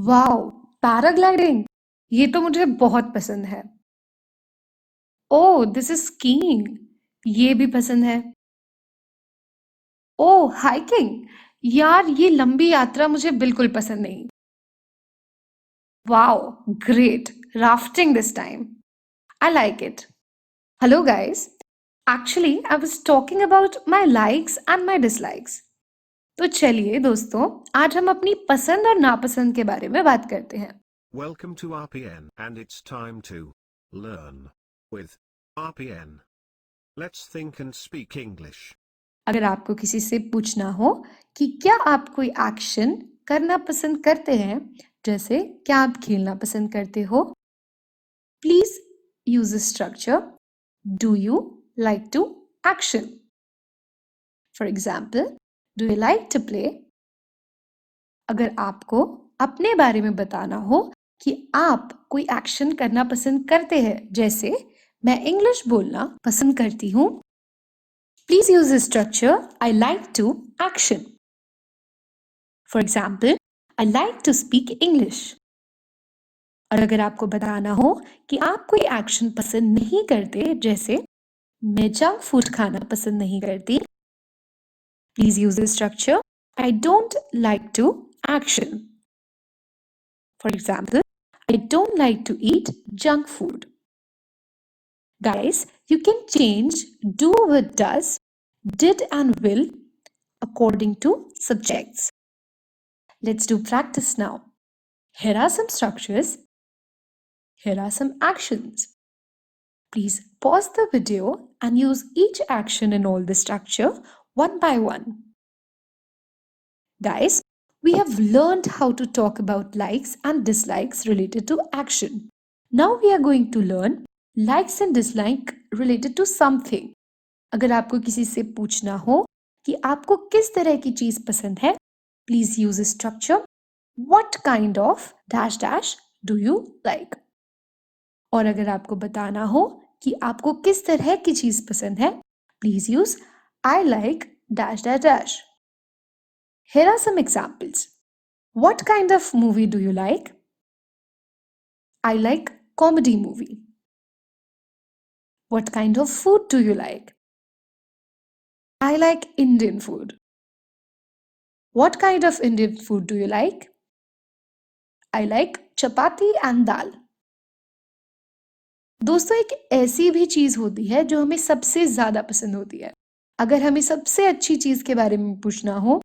Wow! Paragliding! ये तो मुझे बहुत पसंद है। ओह! This is skiing. ये भी पसंद है। ओह! हाइकिंग! यार ये लंबी यात्रा मुझे बिल्कुल पसंद नहीं। Wow! Great! Rafting this time. I like it. Hello guys. Actually, I was talking about my likes and my dislikes. तो चलिए दोस्तों, आज हम अपनी पसंद और नापसंद के बारे में बात करते हैं। Welcome to RPN and it's time to learn with RPN. Let's think and speak English. अगर आपको किसी से पूछना हो कि क्या आप कोई एक्शन करना पसंद करते हैं, जैसे क्या आप खेलना पसंद करते हो, please use structure do you like to action. For example, do you like to play. अगर आपको अपने बारे में बताना हो कि आप कोई एक्शन करना पसंद करते हैं, जैसे मैं इंग्लिश बोलना पसंद करती हूँ, please use the structure I like to action. For example, I like to speak English. और अगर आपको बताना हो कि आप कोई एक्शन पसंद नहीं करते, जैसे मैं जंक फूड खाना पसंद नहीं करती, please use the structure I don't like to action. For example, I don't like to eat junk food. Guys, you can change do with does, did and will according to subjects. Let's do practice now. Here are some structures. Here are some actions. Please pause the video and use each action in all the structure one by one. Guys, we have learned how to talk about likes and dislikes related to action. Now we are going to learn likes and dislike related to something. अगर आपको किसी से पूछना हो कि आपको किस तरह की चीज पसंद है, please use structure what kind of dash dash do you like. और अगर आपको बताना हो कि आपको किस तरह की चीज पसंद है, please use I like dash dash dash. Here are some examples. What kind of movie do you like? I like comedy movie. What kind of food do you like? I like Indian food. What kind of Indian food do you like? I like chapati and dal. दोस्तों, एक ऐसी भी चीज होती है जो हमें सबसे ज्यादा पसंद होती है। अगर हमें सबसे अच्छी चीज के बारे में पूछना हो,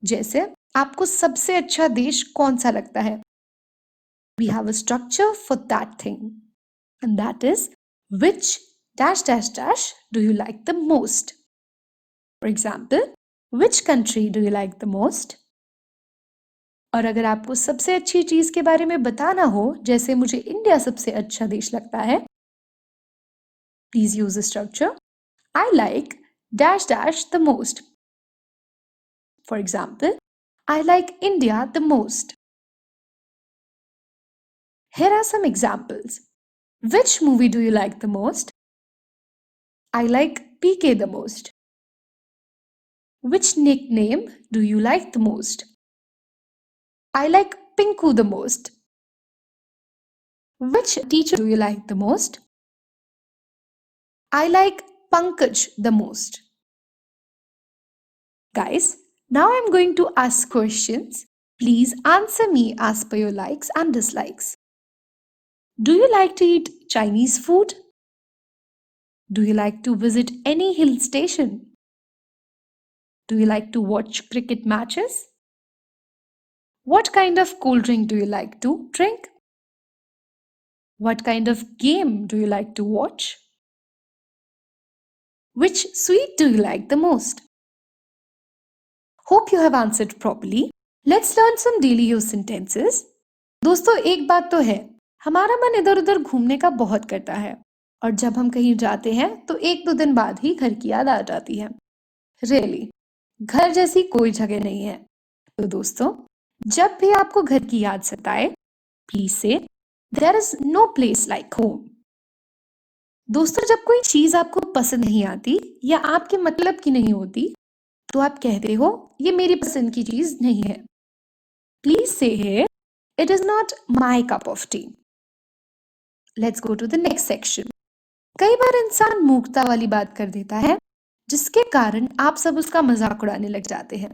जैसे आपको सबसे अच्छा देश कौन सा लगता है, we have a structure for that thing, and that is which dash dash dash do you like the most. For example, which country do you like the most. और अगर आपको सबसे अच्छी चीज के बारे में बताना हो, जैसे मुझे इंडिया सबसे अच्छा देश लगता है, please use structure I like dash dash the most. For example, I like India the most. Here are some examples. Which movie do you like the most? I like PK the most. Which nickname do you like the most? I like Pinku the most. Which teacher do you like the most? I like Pankaj the most. Guys, now I'm going to ask questions. Please answer me as per your likes and dislikes. Do you like to eat Chinese food? Do you like to visit any hill station? Do you like to watch cricket matches? What kind of cool drink do you like to drink? What kind of game do you like to watch? Which sweet do you like the most? Hope you have answered properly. Let's learn some daily use sentences. दोस्तों, एक बात तो है, हमारा मन इधर उधर घूमने का बहुत करता है, और जब हम कहीं जाते हैं तो एक दो दिन बाद ही घर की याद आ जाती है। रियली, घर जैसी कोई जगह नहीं है। तो दोस्तों, जब भी आपको घर की याद सताए, please say there is no place like home. दोस्तों, जब कोई चीज आपको पसंद नहीं आती या आपके मतलब की नहीं होती, तो आप कहते हो ये मेरी पसंद की चीज नहीं है। प्लीज से here It is not my cup of tea. Let's go to the next section. कई बार इंसान मूर्खता वाली बात कर देता है जिसके कारण आप सब उसका मजाक उड़ाने लग जाते हैं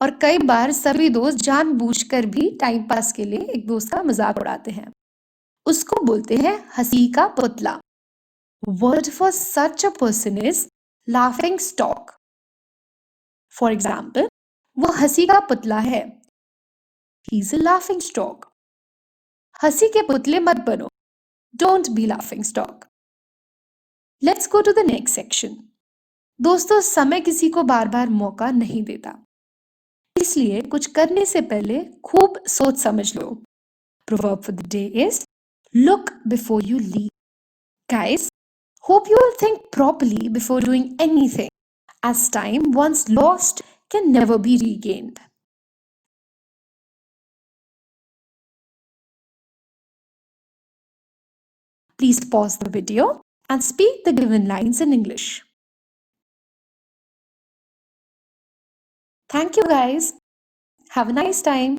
और कई बार सभी दोस्त जानबूझकर भी टाइम पास के लिए एक दोस्त का मजाक उड़ाते हैं। उसको बोलते हैं हंसी का पुतला। Word for such a person is laughing stock. For example, वो हंसी का पुतला है। He's a laughing stock. हंसी के पुतले मत बनो। Don't be laughing stock. Let's go to the next section. दोस्तों, समय किसी को बार बार मौका नहीं देता, इसलिए कुछ करने से पहले खूब सोच समझ लो। Proverb for the day is look before you leap. Guys, hope you will think properly before doing anything, as time once lost can never be regained. Please pause the video and speak the given lines in English. Thank you guys. Have a nice time.